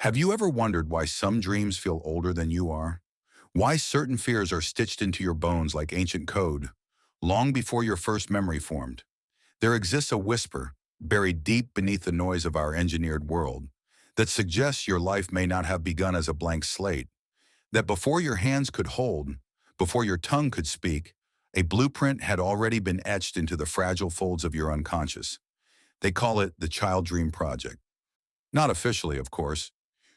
Have you ever wondered why some dreams feel older than you are? Why certain fears are stitched into your bones like ancient code, long before your first memory formed? There exists a whisper, buried deep beneath the noise of our engineered world, that suggests your life may not have begun as a blank slate, that before your hands could hold, before your tongue could speak, a blueprint had already been etched into the fragile folds of your unconscious. They call it the Child Dream Project. Not officially, of course.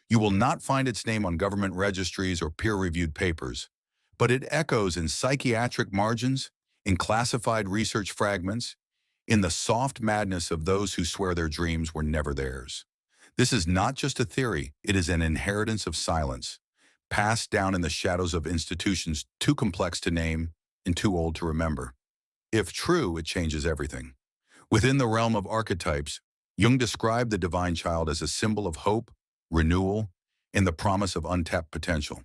You will not find its name on government registries or peer-reviewed papers, but it echoes in psychiatric margins, in classified research fragments, in the soft madness of those who swear their dreams were never theirs. This is not just a theory, it is an inheritance of silence, passed down in the shadows of institutions too complex to name and too old to remember. If true, it changes everything. Within the realm of archetypes, Jung described the divine child as a symbol of hope, renewal, and the promise of untapped potential.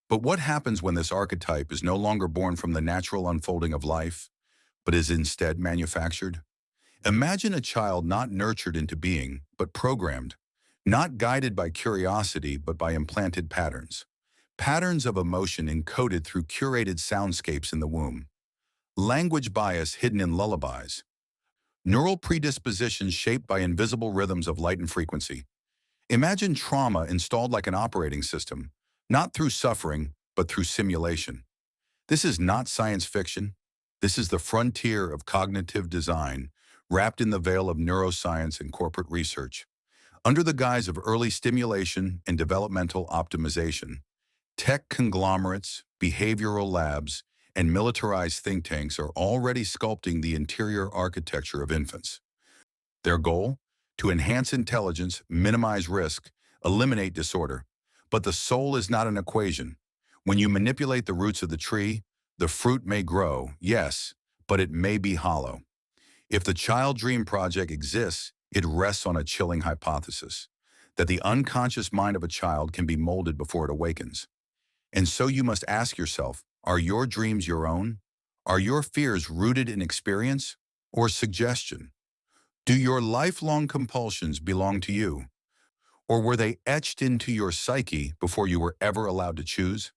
But what happens when this archetype is no longer born from the natural unfolding of life, but is instead manufactured? Imagine a child not nurtured into being, but programmed, not guided by curiosity, but by implanted patterns. Patterns of emotion encoded through curated soundscapes in the womb. Language bias hidden in lullabies. Neural predispositions shaped by invisible rhythms of light and frequency. Imagine trauma installed like an operating system, not through suffering, but through simulation. This is not science fiction. This is the frontier of cognitive design, wrapped in the veil of neuroscience and corporate research. Under the guise of early stimulation and developmental optimization, tech conglomerates, behavioral labs, and militarized think tanks are already sculpting the interior architecture of infants. Their goal? To enhance intelligence, minimize risk, eliminate disorder. But the soul is not an equation. When you manipulate the roots of the tree, the fruit may grow, yes, but it may be hollow. If the Child Dream Project exists, it rests on a chilling hypothesis, that the unconscious mind of a child can be molded before it awakens. And so you must ask yourself, are your dreams your own? Are your fears rooted in experience or suggestion? Do your lifelong compulsions belong to you? Or were they etched into your psyche before you were ever allowed to choose?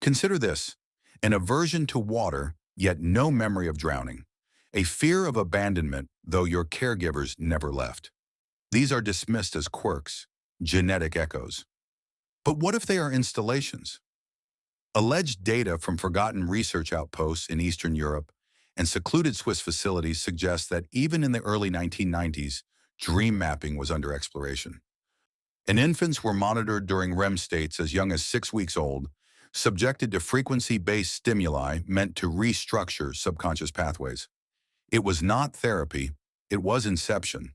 Consider this: an aversion to water, yet no memory of drowning. A fear of abandonment, though your caregivers never left. These are dismissed as quirks, genetic echoes. But what if they are installations? Alleged data from forgotten research outposts in Eastern Europe and secluded Swiss facilities suggest that even in the early 1990s, dream mapping was under exploration. And infants were monitored during REM states as young as 6 weeks old, subjected to frequency-based stimuli meant to restructure subconscious pathways. It was not therapy, it was inception.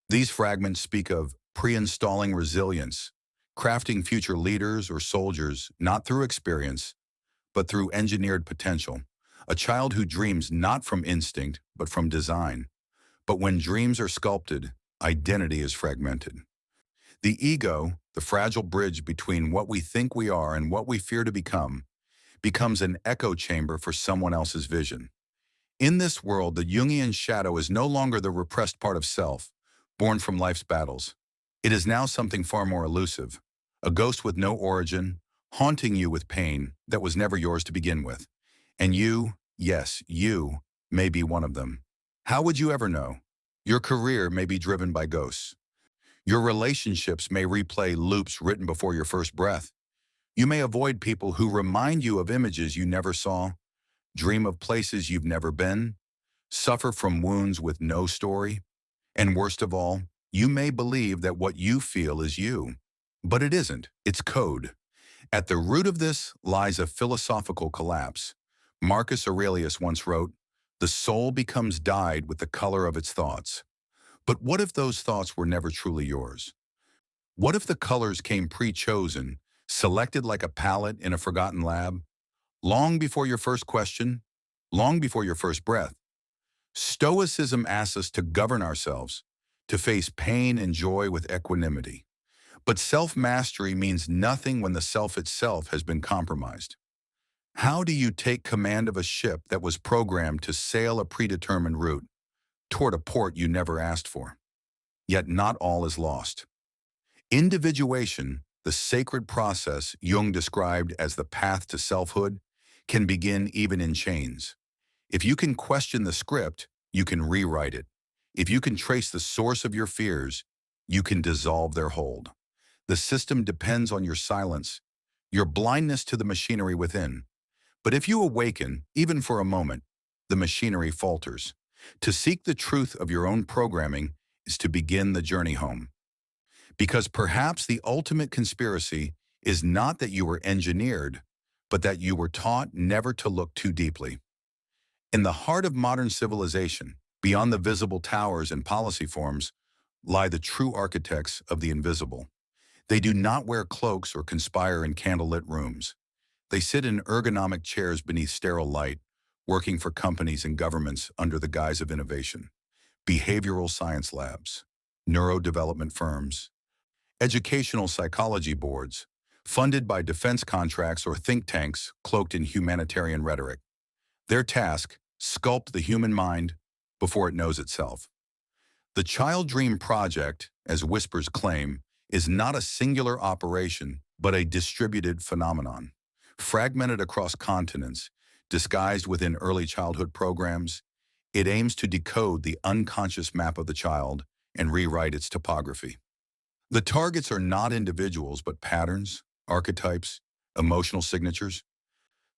These fragments speak of pre-installing resilience, crafting future leaders or soldiers not through experience, but through engineered potential. A child who dreams not from instinct, but from design. But when dreams are sculpted, identity is fragmented. The ego, the fragile bridge between what we think we are and what we fear to become, becomes an echo chamber for someone else's vision. In this world, the Jungian shadow is no longer the repressed part of self, born from life's battles. It is now something far more elusive, a ghost with no origin, haunting you with pain that was never yours to begin with. And you, yes, you, may be one of them. How would you ever know? Your career may be driven by ghosts. Your relationships may replay loops written before your first breath. You may avoid people who remind you of images you never saw, dream of places you've never been, suffer from wounds with no story. And worst of all, you may believe that what you feel is you. But it isn't, it's code. At the root of this lies a philosophical collapse. Marcus Aurelius once wrote, "The soul becomes dyed with the color of its thoughts." But what if those thoughts were never truly yours? What if the colors came pre-chosen, selected like a palette in a forgotten lab, long before your first question, long before your first breath? Stoicism asks us to govern ourselves, to face pain and joy with equanimity. But self-mastery means nothing when the self itself has been compromised. How do you take command of a ship that was programmed to sail a predetermined route toward a port you never asked for? Yet not all is lost. Individuation, the sacred process Jung described as the path to selfhood, can begin even in chains. If you can question the script, you can rewrite it. If you can trace the source of your fears, you can dissolve their hold. The system depends on your silence, your blindness to the machinery within. But if you awaken, even for a moment, the machinery falters. To seek the truth of your own programming is to begin the journey home. Because perhaps the ultimate conspiracy is not that you were engineered, but that you were taught never to look too deeply. In the heart of modern civilization, beyond the visible towers and policy forms, lie the true architects of the invisible. They do not wear cloaks or conspire in candlelit rooms. They sit in ergonomic chairs beneath sterile light, working for companies and governments under the guise of innovation. Behavioral science labs, neurodevelopment firms, educational psychology boards, funded by defense contracts or think tanks cloaked in humanitarian rhetoric. Their task, sculpt the human mind before it knows itself. The Child Dream Project, as whispers claim, is not a singular operation, but a distributed phenomenon. Fragmented across continents, disguised within early childhood programs, it aims to decode the unconscious map of the child and rewrite its topography. The targets are not individuals, but patterns, archetypes, emotional signatures,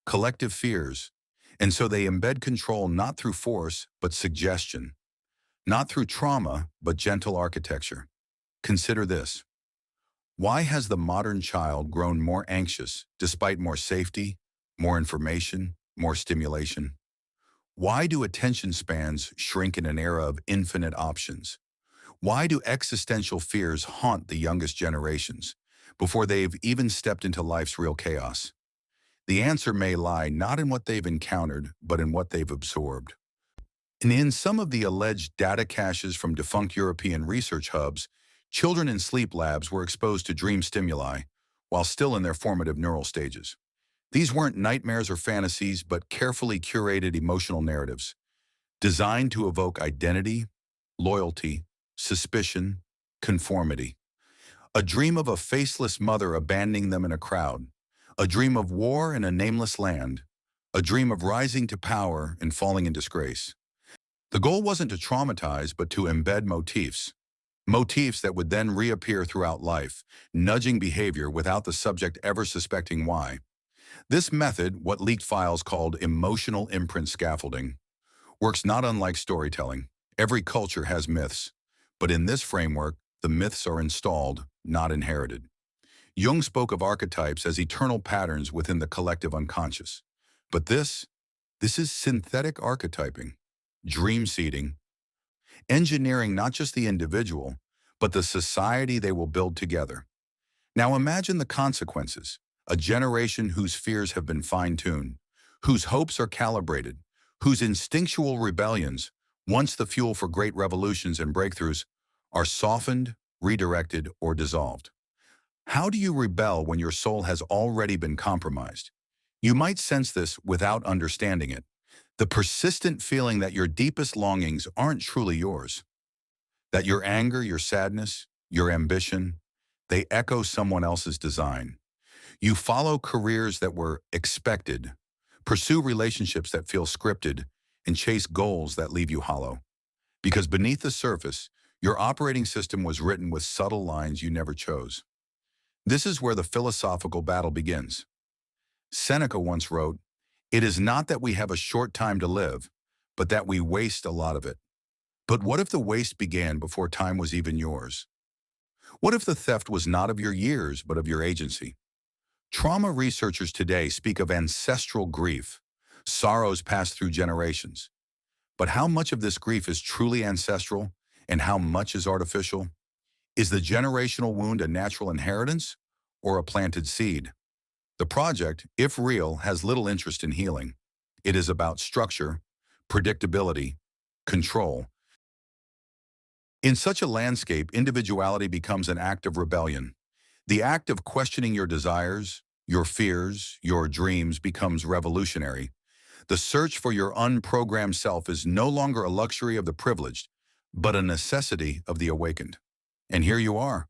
collective fears, and so they embed control not through force, but suggestion, not through trauma, but gentle architecture. Consider this. Why has the modern child grown more anxious despite more safety, more information, more stimulation? Why do attention spans shrink in an era of infinite options? Why do existential fears haunt the youngest generations before they've even stepped into life's real chaos? The answer may lie not in what they've encountered, but in what they've absorbed. And in some of the alleged data caches from defunct European research hubs, children in sleep labs were exposed to dream stimuli while still in their formative neural stages. These weren't nightmares or fantasies, but carefully curated emotional narratives designed to evoke identity, loyalty, suspicion, conformity. A dream of a faceless mother abandoning them in a crowd, a dream of war in a nameless land, a dream of rising to power and falling in disgrace. The goal wasn't to traumatize, but to embed motifs that would then reappear throughout life, nudging behavior without the subject ever suspecting why. This method, what leaked files called emotional imprint scaffolding, works not unlike storytelling. Every culture has myths, but in this framework, the myths are installed, not inherited. Jung spoke of archetypes as eternal patterns within the collective unconscious. But this is synthetic archetyping, dream seeding, engineering not just the individual, but the society they will build together. Now imagine the consequences. A generation whose fears have been fine-tuned, whose hopes are calibrated, whose instinctual rebellions, once the fuel for great revolutions and breakthroughs, are softened, redirected, or dissolved. How do you rebel when your soul has already been compromised? You might sense this without understanding it. The persistent feeling that your deepest longings aren't truly yours. That your anger, your sadness, your ambition, they echo someone else's design. You follow careers that were expected, pursue relationships that feel scripted, and chase goals that leave you hollow. Because beneath the surface, your operating system was written with subtle lines you never chose. This is where the philosophical battle begins. Seneca once wrote, "It is not that we have a short time to live, but that we waste a lot of it." But what if the waste began before time was even yours? What if the theft was not of your years, but of your agency? Trauma researchers today speak of ancestral grief, sorrows passed through generations. But how much of this grief is truly ancestral and how much is artificial? Is the generational wound a natural inheritance or a planted seed? The project, if real, has little interest in healing. It is about structure, predictability, control. In such a landscape, individuality becomes an act of rebellion. The act of questioning your desires, your fears, your dreams becomes revolutionary. The search for your unprogrammed self is no longer a luxury of the privileged, but a necessity of the awakened. And here you are,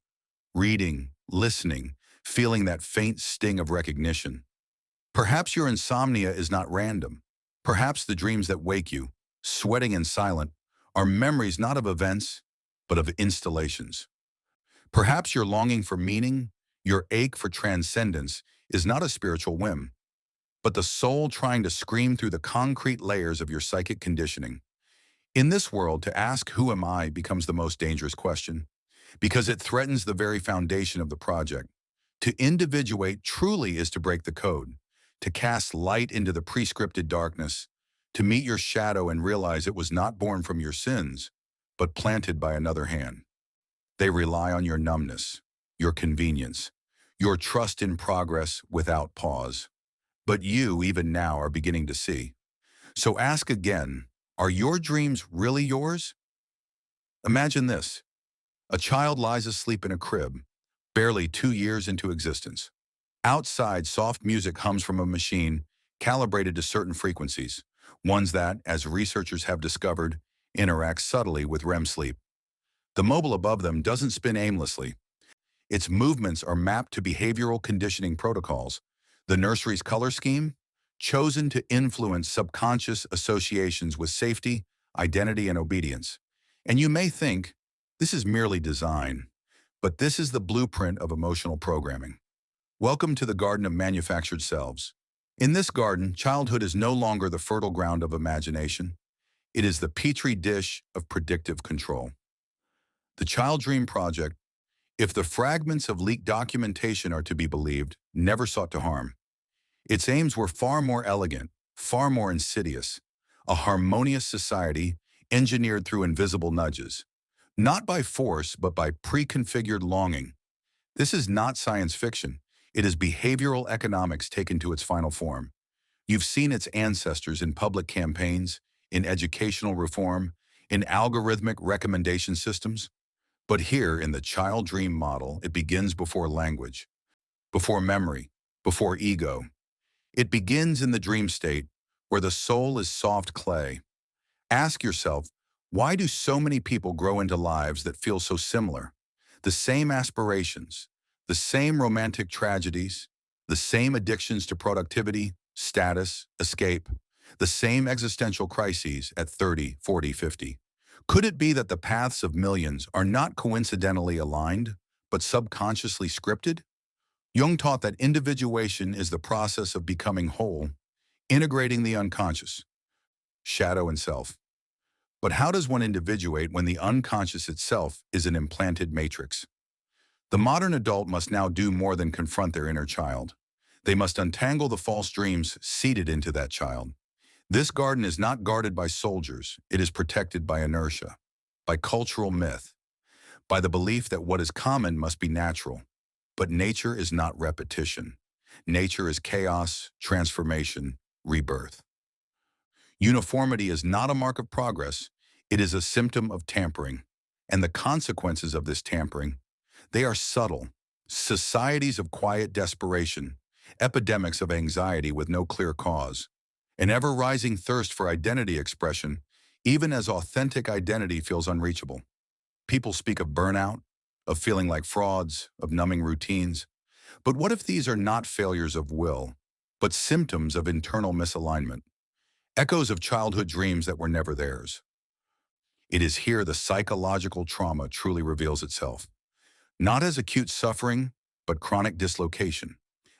reading, listening, feeling that faint sting of recognition. Perhaps your insomnia is not random. Perhaps the dreams that wake you, sweating and silent, are memories not of events, but of installations. Perhaps your longing for meaning, your ache for transcendence, is not a spiritual whim, but the soul trying to scream through the concrete layers of your psychic conditioning. In this world, to ask "who am I" becomes the most dangerous question, because it threatens the very foundation of the project. To individuate truly is to break the code, to cast light into the prescripted darkness, to meet your shadow and realize it was not born from your sins, but planted by another hand. They rely on your numbness, your convenience, your trust in progress without pause. But you, even now, are beginning to see. So ask again, are your dreams really yours? Imagine this. A child lies asleep in a crib, barely 2 years into existence. Outside, soft music hums from a machine calibrated to certain frequencies, ones that, as researchers have discovered, interact subtly with REM sleep. The mobile above them doesn't spin aimlessly. Its movements are mapped to behavioral conditioning protocols. The nursery's color scheme, chosen to influence subconscious associations with safety, identity, and obedience. And you may think, this is merely design, but this is the blueprint of emotional programming. Welcome to the garden of manufactured selves. In this garden, childhood is no longer the fertile ground of imagination. It is the petri dish of predictive control. The Child Dream Project, if the fragments of leaked documentation are to be believed, never sought to harm. Its aims were far more elegant, far more insidious. A harmonious society engineered through invisible nudges. Not by force, but by pre-configured longing. This is not science fiction. It is behavioral economics taken to its final form. You've seen its ancestors in public campaigns, in educational reform, in algorithmic recommendation systems. But here, in the child dream model, it begins before language, before memory, before ego. It begins in the dream state, where the soul is soft clay. Ask yourself, why do so many people grow into lives that feel so similar? The same aspirations, the same romantic tragedies, the same addictions to productivity, status, escape, the same existential crises at 30, 40, 50. Could it be that the paths of millions are not coincidentally aligned, but subconsciously scripted? Jung taught that individuation is the process of becoming whole, integrating the unconscious, shadow and self. But how does one individuate when the unconscious itself is an implanted matrix? The modern adult must now do more than confront their inner child. They must untangle the false dreams seeded into that child. This garden is not guarded by soldiers. It is protected by inertia, by cultural myth, by the belief that what is common must be natural. But nature is not repetition. Nature is chaos, transformation, rebirth. Uniformity is not a mark of progress. It is a symptom of tampering. And the consequences of this tampering, they are subtle. Societies of quiet desperation, epidemics of anxiety with no clear cause, an ever-rising thirst for identity expression, even as authentic identity feels unreachable. People speak of burnout, of feeling like frauds, of numbing routines. But what if these are not failures of will, but symptoms of internal misalignment, echoes of childhood dreams that were never theirs? It is here the psychological trauma truly reveals itself. Not as acute suffering, but chronic dislocation.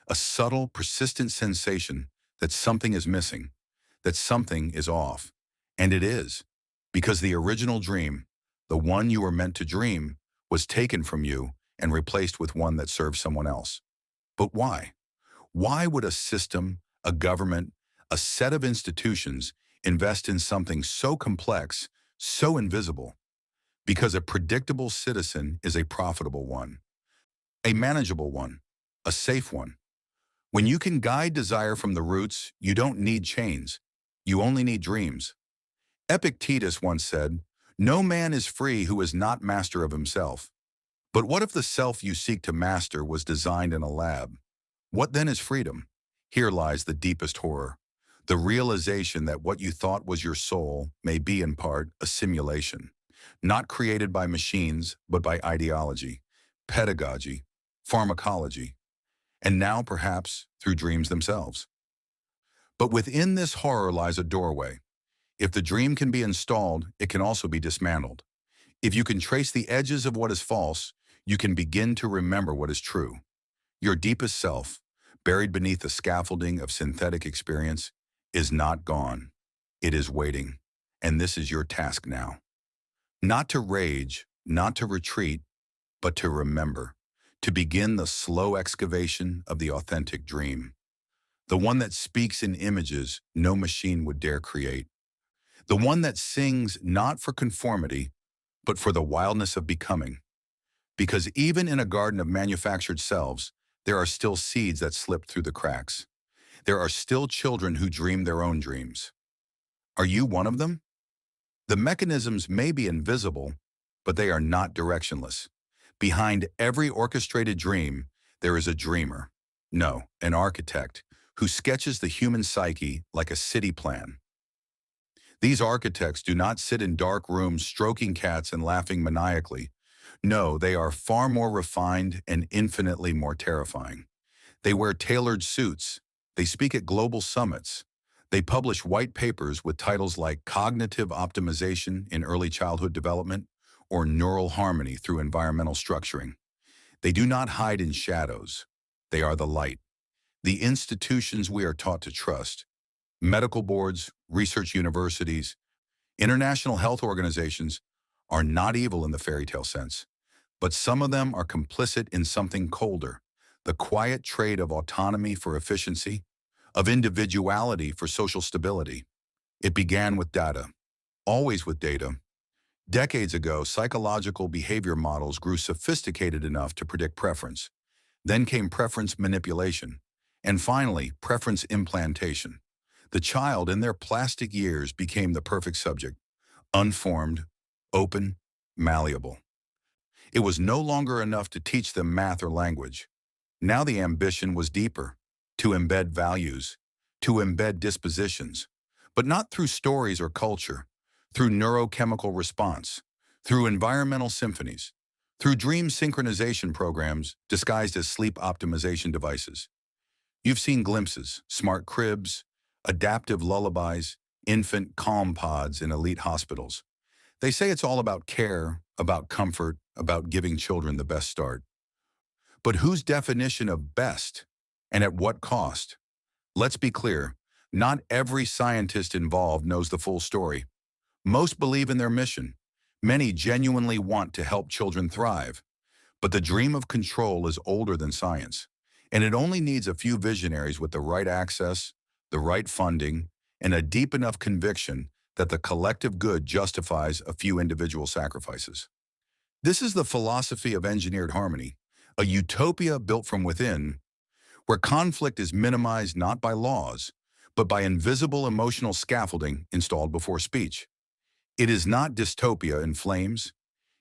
A subtle, persistent sensation that something is missing, that something is off. And it is, because the original dream, the one you were meant to dream, was taken from you and replaced with one that serves someone else. But why? Why would a system, a government, a set of institutions invest in something so complex, so invisible? Because a predictable citizen is a profitable one, a manageable one, a safe one. When you can guide desire from the roots, you don't need chains. You only need dreams. Epictetus once said, "No man is free who is not master of himself." But what if the self you seek to master was designed in a lab? What then is freedom? Here lies the deepest horror. The realization that what you thought was your soul may be in part a simulation, not created by machines, but by ideology, pedagogy, pharmacology, and now perhaps through dreams themselves. But within this horror lies a doorway. If the dream can be installed, it can also be dismantled. If you can trace the edges of what is false, you can begin to remember what is true. Your deepest self, buried beneath the scaffolding of synthetic experience, is not gone. It is waiting. And this is your task now. Not to rage, not to retreat, but to remember. To begin the slow excavation of the authentic dream. The one that speaks in images no machine would dare create. The one that sings not for conformity, but for the wildness of becoming. Because even in a garden of manufactured selves, there are still seeds that slip through the cracks. There are still children who dream their own dreams. Are you one of them? The mechanisms may be invisible, but they are not directionless. Behind every orchestrated dream, there is a dreamer. No, an architect, who sketches the human psyche like a city plan. These architects do not sit in dark rooms stroking cats and laughing maniacally. No, they are far more refined and infinitely more terrifying. They wear tailored suits. They speak at global summits. They publish white papers with titles like Cognitive Optimization in Early Childhood Development or Neural Harmony through Environmental Structuring. They do not hide in shadows. They are the light. The institutions we are taught to trust, medical boards, research universities, international health organizations, are not evil in the fairy tale sense, but some of them are complicit in something colder, the quiet trade of autonomy for efficiency, of individuality for social stability. It began with data, always with data. Decades ago, psychological behavior models grew sophisticated enough to predict preference. Then came preference manipulation, and finally, preference implantation. The child in their plastic years became the perfect subject, unformed, open, malleable. It was no longer enough to teach them math or language. Now the ambition was deeper, to embed values, to embed dispositions, but not through stories or culture, through neurochemical response, through environmental symphonies, through dream synchronization programs disguised as sleep optimization devices. You've seen glimpses, smart cribs, adaptive lullabies, infant calm pods in elite hospitals. They say it's all about care, about comfort, about giving children the best start. But whose definition of best, and at what cost? Let's be clear, not every scientist involved knows the full story. Most believe in their mission. Many genuinely want to help children thrive. But the dream of control is older than science, and it only needs a few visionaries with the right access, the right funding, and a deep enough conviction that the collective good justifies a few individual sacrifices. This is the philosophy of engineered harmony, a utopia built from within, where conflict is minimized not by laws, but by invisible emotional scaffolding installed before speech. It is not dystopia in flames.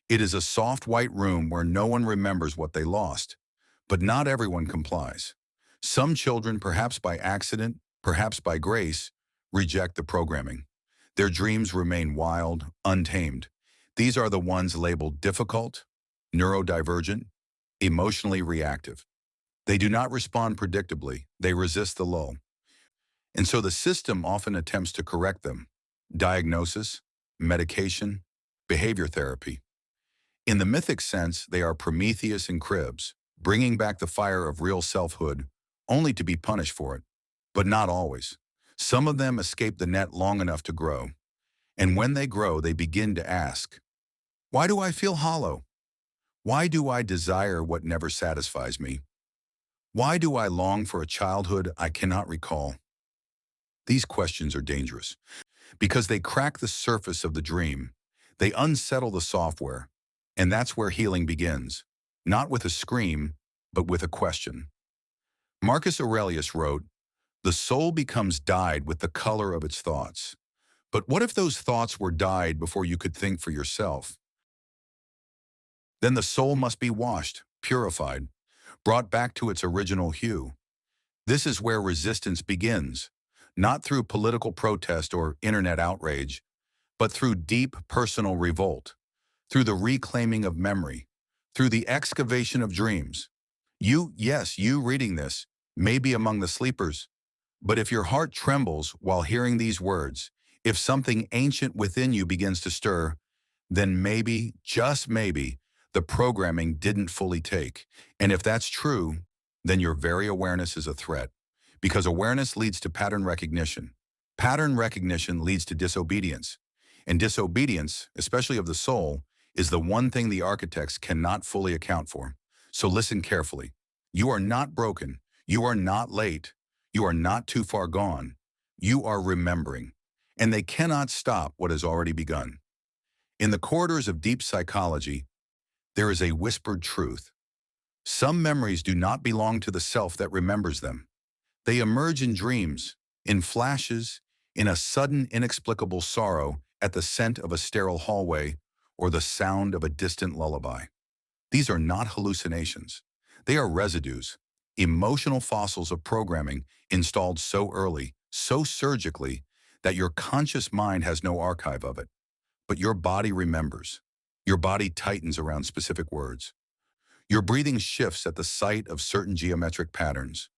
It is a soft white room where no one remembers what they lost, but not everyone complies. Some children, perhaps by accident, perhaps by grace, reject the programming. Their dreams remain wild, untamed. These are the ones labeled difficult, neurodivergent, emotionally reactive. They do not respond predictably. They resist the lull. And so the system often attempts to correct them. Diagnosis, medication, behavior therapy. In the mythic sense, they are Prometheus and Cribs, bringing back the fire of real selfhood, only to be punished for it. But not always. Some of them escape the net long enough to grow. And when they grow, they begin to ask, why do I feel hollow? Why do I desire what never satisfies me? Why do I long for a childhood I cannot recall? These questions are dangerous because they crack the surface of the dream. They unsettle the software. And that's where healing begins, not with a scream, but with a question. Marcus Aurelius wrote, "The soul becomes dyed with the color of its thoughts." But what if those thoughts were dyed before you could think for yourself? Then the soul must be washed, purified, brought back to its original hue. This is where resistance begins, not through political protest or internet outrage, but through deep personal revolt, through the reclaiming of memory, through the excavation of dreams. Yes, you reading this, may be among the sleepers, but if your heart trembles while hearing these words, if something ancient within you begins to stir, then maybe, just maybe, the programming didn't fully take. And if that's true, then your very awareness is a threat. Because awareness leads to pattern recognition. Pattern recognition leads to disobedience. And disobedience, especially of the soul, is the one thing the architects cannot fully account for. So listen carefully. You are not broken. You are not late. You are not too far gone. You are remembering. And they cannot stop what has already begun. In the corridors of deep psychology, there is a whispered truth. Some memories do not belong to the self that remembers them. They emerge in dreams, in flashes, in a sudden inexplicable sorrow at the scent of a sterile hallway or the sound of a distant lullaby. These are not hallucinations. They are residues, emotional fossils of programming installed so early, so surgically, that your conscious mind has no archive of it. But your body remembers. Your body tightens around specific words. Your breathing shifts at the sight of certain geometric patterns.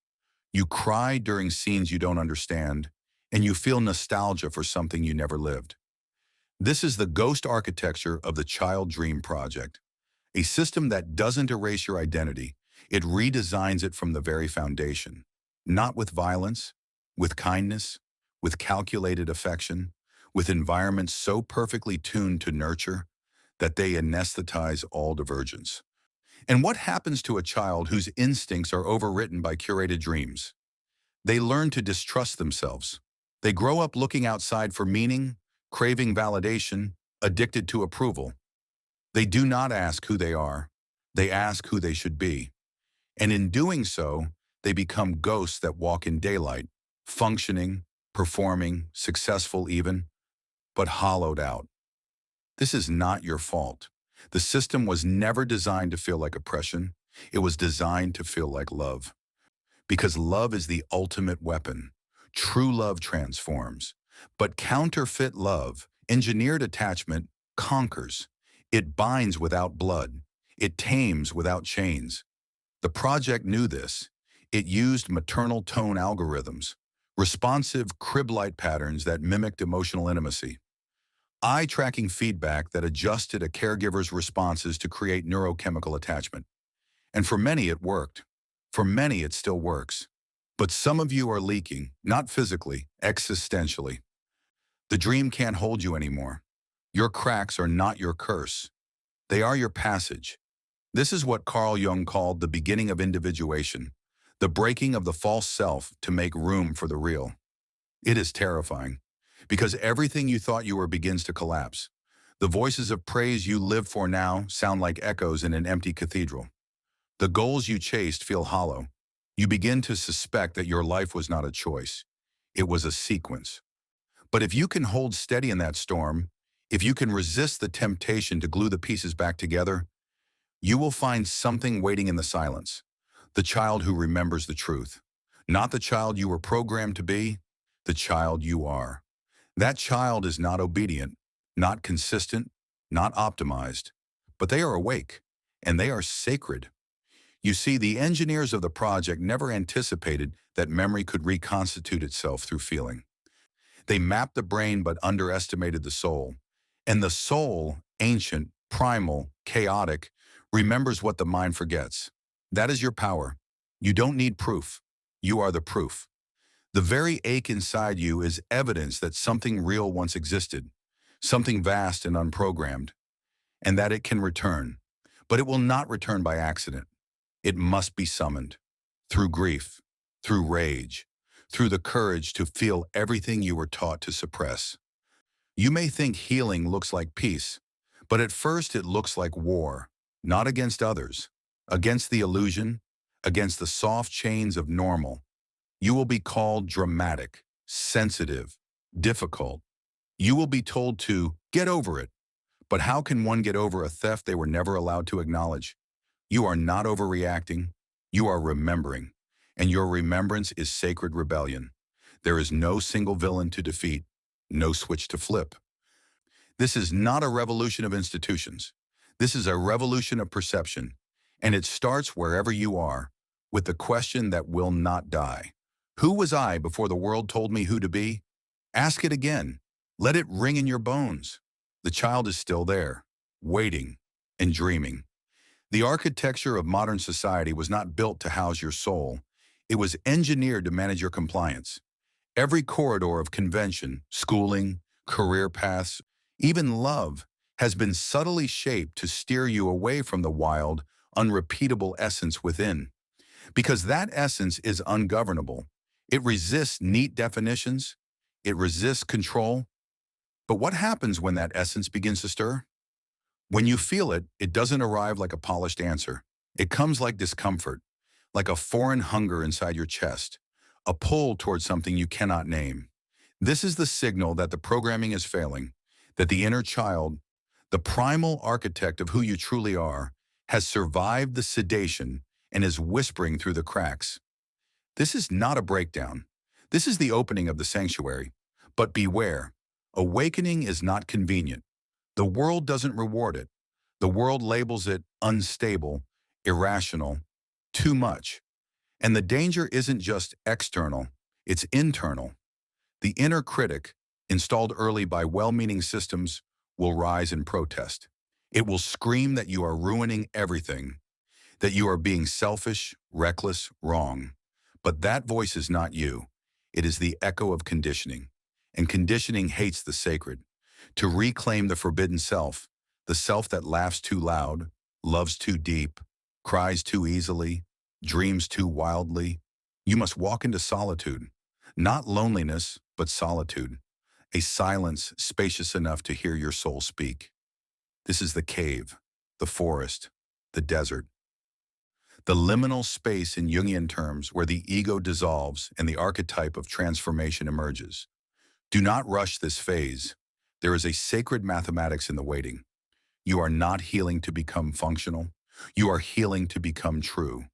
You cry during scenes you don't understand, and you feel nostalgia for something you never lived. This is the ghost architecture of the Child Dream Project, a system that doesn't erase your identity. It redesigns it from the very foundation, not with violence, with kindness, with calculated affection, with environments so perfectly tuned to nurture that they anesthetize all divergence. And what happens to a child whose instincts are overwritten by curated dreams? They learn to distrust themselves. They grow up looking outside for meaning, craving validation, addicted to approval. They do not ask who they are. They ask who they should be. And in doing so, they become ghosts that walk in daylight, functioning, performing, successful even, but hollowed out. This is not your fault. The system was never designed to feel like oppression. It was designed to feel like love. Because love is the ultimate weapon. True love transforms. But counterfeit love, engineered attachment, conquers. It binds without blood. It tames without chains. The project knew this. It used maternal tone algorithms, responsive crib light patterns that mimicked emotional intimacy, eye-tracking feedback that adjusted a caregiver's responses to create neurochemical attachment. And for many, it worked. For many, it still works. But some of you are leaking, not physically, existentially. The dream can't hold you anymore. Your cracks are not your curse. They are your passage. This is what Carl Jung called the beginning of individuation, the breaking of the false self to make room for the real. It is terrifying, because everything you thought you were begins to collapse. The voices of praise you live for now sound like echoes in an empty cathedral. The goals you chased feel hollow. You begin to suspect that your life was not a choice. It was a sequence. But if you can hold steady in that storm, if you can resist the temptation to glue the pieces back together, you will find something waiting in the silence. The child who remembers the truth. Not the child you were programmed to be, the child you are. That child is not obedient, not consistent, not optimized, but they are awake, and they are sacred. You see, the engineers of the project never anticipated that memory could reconstitute itself through feeling. They mapped the brain but underestimated the soul. And the soul, ancient, primal, chaotic, remembers what the mind forgets. That is your power. You don't need proof. You are the proof. The very ache inside you is evidence that something real once existed, something vast and unprogrammed, and that it can return. But it will not return by accident. It must be summoned through grief, through rage, through the courage to feel everything you were taught to suppress. You may think healing looks like peace, but at first it looks like war, not against others, against the illusion, against the soft chains of normal. You will be called dramatic, sensitive, difficult. You will be told to get over it. But how can one get over a theft they were never allowed to acknowledge? You are not overreacting. You are remembering. And your remembrance is sacred rebellion. There is no single villain to defeat, no switch to flip. This is not a revolution of institutions. This is a revolution of perception, and it starts wherever you are, with the question that will not die. Who was I before the world told me who to be? Ask it again. Let it ring in your bones. The child is still there, waiting and dreaming. The architecture of modern society was not built to house your soul. It was engineered to manage your compliance. Every corridor of convention, schooling, career paths, even love, has been subtly shaped to steer you away from the wild, unrepeatable essence within. Because that essence is ungovernable. It resists neat definitions. It resists control. But what happens when that essence begins to stir? When you feel it, it doesn't arrive like a polished answer. It comes like discomfort, like a foreign hunger inside your chest, a pull towards something you cannot name. This is the signal that the programming is failing, that the inner child, the primal architect of who you truly are, has survived the sedation and is whispering through the cracks. This is not a breakdown. This is the opening of the sanctuary. But beware, awakening is not convenient. The world doesn't reward it. The world labels it unstable, irrational, too much. And the danger isn't just external, it's internal. The inner critic, installed early by well-meaning systems, will rise in protest. It will scream that you are ruining everything, that you are being selfish, reckless, wrong. But that voice is not you. It is the echo of conditioning. And conditioning hates the sacred. To reclaim the forbidden self, the self that laughs too loud, loves too deep, cries too easily, dreams too wildly, you must walk into solitude. Not loneliness, but solitude. A silence spacious enough to hear your soul speak. This is the cave, the forest, the desert. The liminal space in Jungian terms where the ego dissolves and the archetype of transformation emerges. Do not rush this phase. There is a sacred mathematics in the waiting. You are not healing to become functional. You are healing to become true.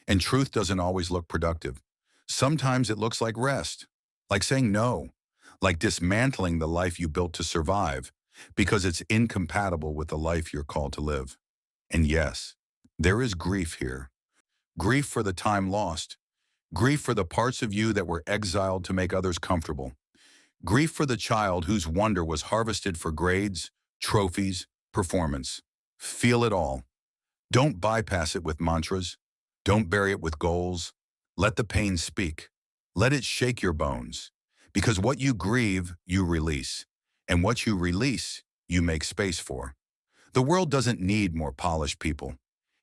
And truth doesn't always look productive. Sometimes it looks like rest, like saying no, like dismantling the life you built to survive because it's incompatible with the life you're called to live. And yes, there is grief here. Grief for the time lost. Grief for the parts of you that were exiled to make others comfortable. Grief for the child whose wonder was harvested for grades, trophies, performance. Feel it all. Don't bypass it with mantras. Don't bury it with goals. Let the pain speak. Let it shake your bones. Because what you grieve, you release. And what you release, you make space for. The world doesn't need more polished people.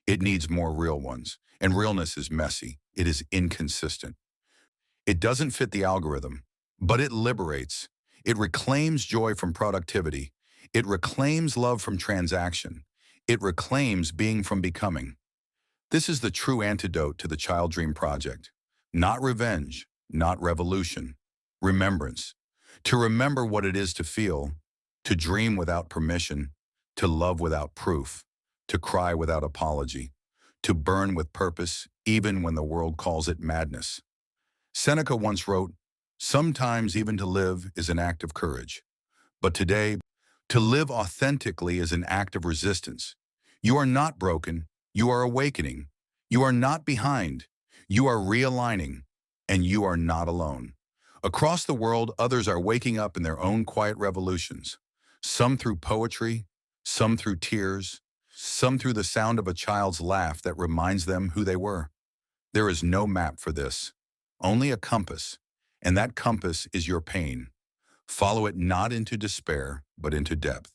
It needs more real ones. And realness is messy. It is inconsistent. It doesn't fit the algorithm, but it liberates. It reclaims joy from productivity. It reclaims love from transaction. It reclaims being from becoming. This is the true antidote to the Child Dream Project. Not revenge, not revolution. Remembrance. To remember what it is to feel, to dream without permission, to love without proof, to cry without apology, to burn with purpose even when the world calls it madness. Seneca once wrote, "Sometimes even to live is an act of courage. But today, to live authentically is an act of resistance. You are not broken. You are awakening. You are not behind. You are realigning. And you are not alone." Across the world, others are waking up in their own quiet revolutions. Some through poetry, some through tears, some through the sound of a child's laugh that reminds them who they were. There is no map for this, only a compass, and that compass is your pain. Follow it not into despair, but into depth.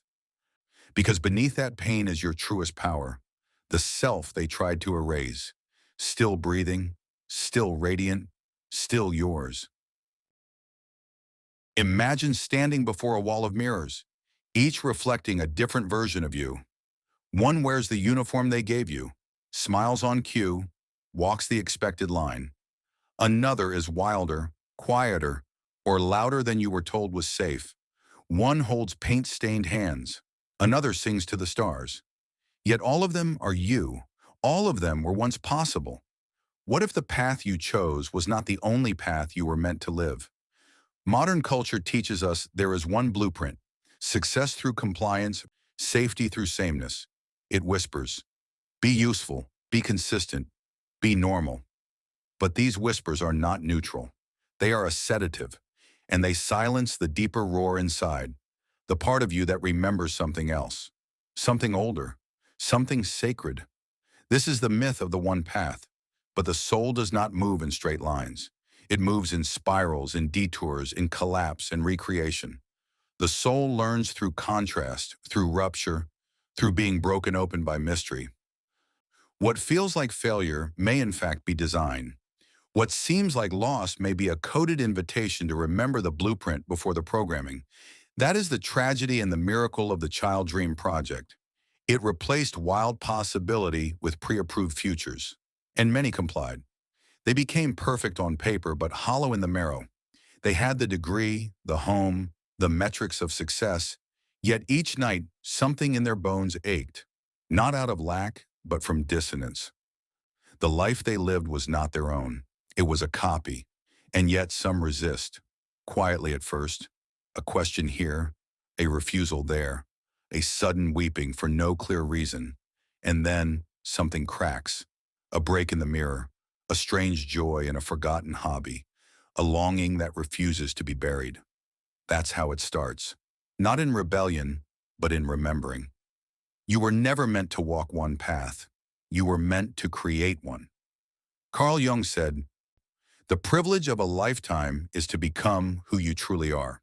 Because beneath that pain is your truest power, the self they tried to erase, still breathing, still radiant, still yours. Imagine standing before a wall of mirrors, each reflecting a different version of you. One wears the uniform they gave you, smiles on cue, walks the expected line. Another is wilder, quieter, or louder than you were told was safe. One holds paint-stained hands. Another sings to the stars. Yet all of them are you. All of them were once possible. What if the path you chose was not the only path you were meant to live? Modern culture teaches us there is one blueprint: success through compliance, safety through sameness. It whispers, be useful, be consistent, be normal. But these whispers are not neutral. They are a sedative, and they silence the deeper roar inside, the part of you that remembers something else, something older, something sacred. This is the myth of the one path, but the soul does not move in straight lines. It moves in spirals, in detours, in collapse and recreation. The soul learns through contrast, through rupture, through being broken open by mystery. What feels like failure may in fact be design. What seems like loss may be a coded invitation to remember the blueprint before the programming. That is the tragedy and the miracle of the Child Dream Project. It replaced wild possibility with pre-approved futures. And many complied. They became perfect on paper but hollow in the marrow. They had the degree, the home, the metrics of success, yet each night something in their bones ached, not out of lack, but from dissonance. The life they lived was not their own. It was a copy, and yet some resist, quietly at first, a question here, a refusal there, a sudden weeping for no clear reason, and then something cracks, a break in the mirror, a strange joy in a forgotten hobby, a longing that refuses to be buried. That's how it starts, not in rebellion, but in remembering. You were never meant to walk one path. You were meant to create one. Carl Jung said, "The privilege of a lifetime is to become who you truly are.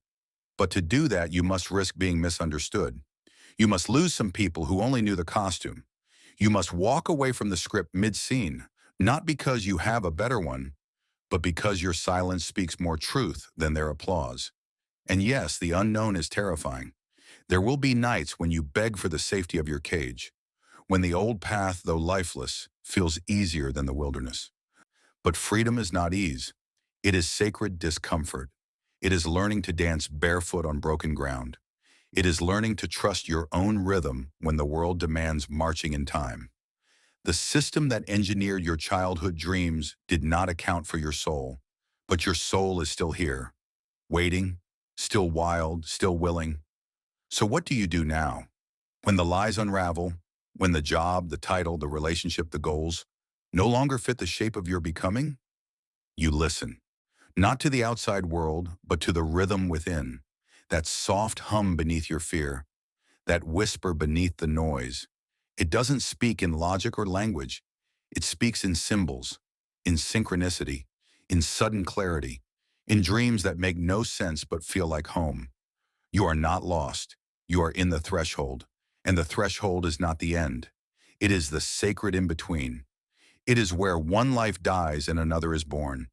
But to do that, you must risk being misunderstood. You must lose some people who only knew the costume. You must walk away from the script mid-scene, not because you have a better one, but because your silence speaks more truth than their applause. And yes, the unknown is terrifying. There will be nights when you beg for the safety of your cage, when the old path, though lifeless, feels easier than the wilderness. But freedom is not ease. It is sacred discomfort. It is learning to dance barefoot on broken ground. It is learning to trust your own rhythm when the world demands marching in time. The system that engineered your childhood dreams did not account for your soul, but your soul is still here, waiting, still wild, still willing. So what do you do now? When the lies unravel, when the job, the title, the relationship, the goals no longer fit the shape of your becoming, you listen. Not to the outside world, but to the rhythm within, that soft hum beneath your fear, that whisper beneath the noise. It doesn't speak in logic or language. It speaks in symbols, in synchronicity, in sudden clarity, in dreams that make no sense but feel like home. You are not lost. You are in the threshold, and the threshold is not the end. It is the sacred in-between. It is where one life dies and another is born,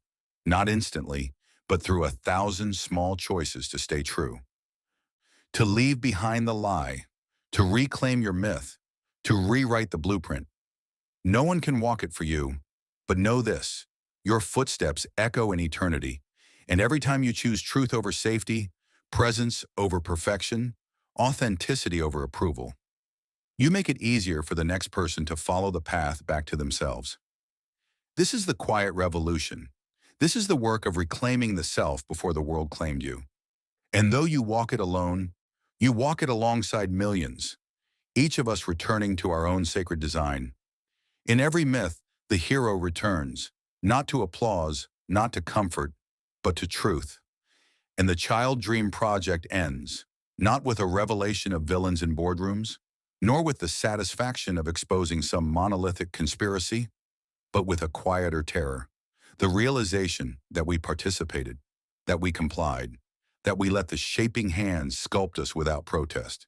not instantly, but through 1,000 small choices to stay true. To leave behind the lie, to reclaim your myth, to rewrite the blueprint. No one can walk it for you, but know this, your footsteps echo in eternity, and every time you choose truth over safety, presence over perfection, authenticity over approval, you make it easier for the next person to follow the path back to themselves. This is the quiet revolution. This is the work of reclaiming the self before the world claimed you. And though you walk it alone, you walk it alongside millions, each of us returning to our own sacred design. In every myth, the hero returns, not to applause, not to comfort, but to truth. And the Child Dream Project ends, not with a revelation of villains in boardrooms, nor with the satisfaction of exposing some monolithic conspiracy, but with a quieter terror, the realization that we participated, that we complied, that we let the shaping hands sculpt us without protest.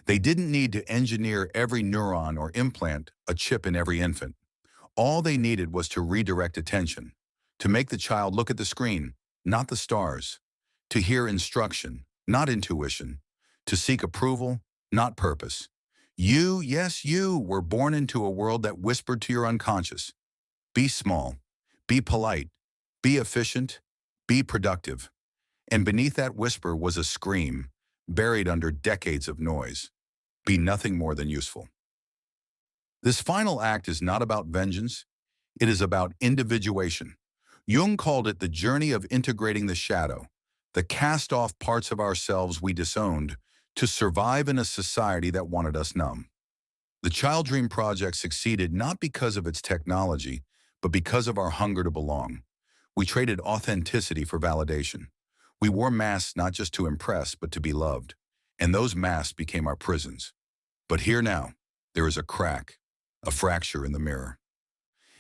They didn't need to engineer every neuron or implant a chip in every infant. All they needed was to redirect attention, to make the child look at the screen, not the stars, to hear instruction, not intuition, to seek approval, not purpose. You, yes, you, were born into a world that whispered to your unconscious. Be small, be polite, be efficient, be productive. And beneath that whisper was a scream, buried under decades of noise. Be nothing more than useful. This final act is not about vengeance, it is about individuation. Jung called it the journey of integrating the shadow, the cast-off parts of ourselves we disowned, to survive in a society that wanted us numb. The Child Dream Project succeeded not because of its technology, but because of our hunger to belong. We traded authenticity for validation. We wore masks not just to impress, but to be loved. And those masks became our prisons. But here now, there is a crack, a fracture in the mirror.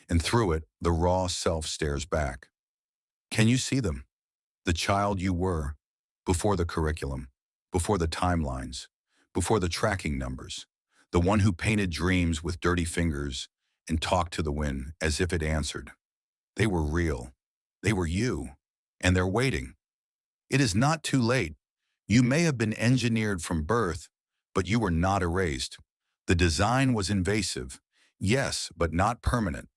And through it, the raw self stares back. Can you see them? The child you were, before the curriculum, before the timelines, before the tracking numbers, the one who painted dreams with dirty fingers and talked to the wind as if it answered. They were real. They were you. And they're waiting. It is not too late. You may have been engineered from birth, but you were not erased. The design was invasive, yes, but not permanent.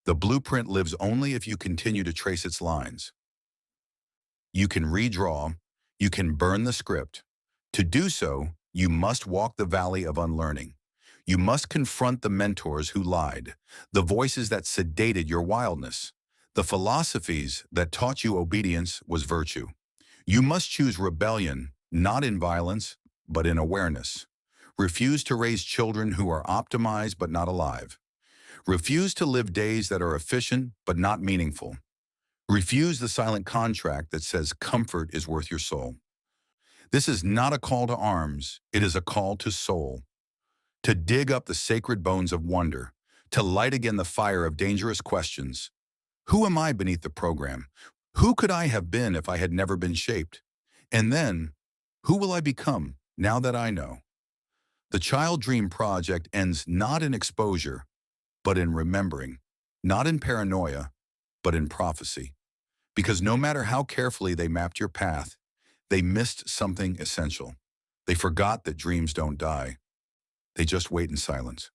The blueprint lives only if you continue to trace its lines. You can redraw, you can burn the script. To do so, you must walk the valley of unlearning. You must confront the mentors who lied, the voices that sedated your wildness, the philosophies that taught you obedience was virtue. You must choose rebellion, not in violence, but in awareness. Refuse to raise children who are optimized but not alive. Refuse to live days that are efficient but not meaningful. Refuse the silent contract that says comfort is worth your soul. This is not a call to arms, it is a call to soul. To dig up the sacred bones of wonder, to light again the fire of dangerous questions. Who am I beneath the program? Who could I have been if I had never been shaped? And then, who will I become now that I know? The Child Dream Project ends not in exposure, but in remembering, not in paranoia, but in prophecy. Because no matter how carefully they mapped your path, they missed something essential. They forgot that dreams don't die. They just wait in silence.